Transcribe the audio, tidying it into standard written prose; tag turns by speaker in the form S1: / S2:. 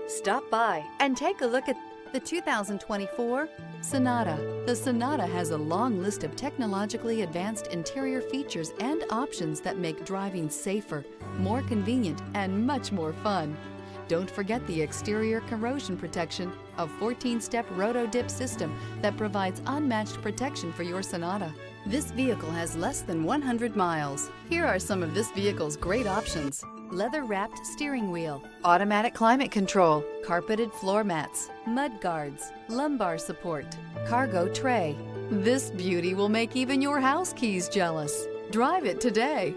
S1: Stop by and take a look at the 2024 Sonata. The Sonata has a long list of technologically advanced interior features and options that make driving safer, more convenient, and much more fun. Don't forget the exterior corrosion protection, a 14-step roto-dip system that provides unmatched protection for your Sonata. This vehicle has less than 100 miles. Here are some of this vehicle's great options: leather-wrapped steering wheel, automatic climate control, carpeted floor mats, mud guards, lumbar support, cargo tray. This beauty will make even your house keys jealous. Drive it today.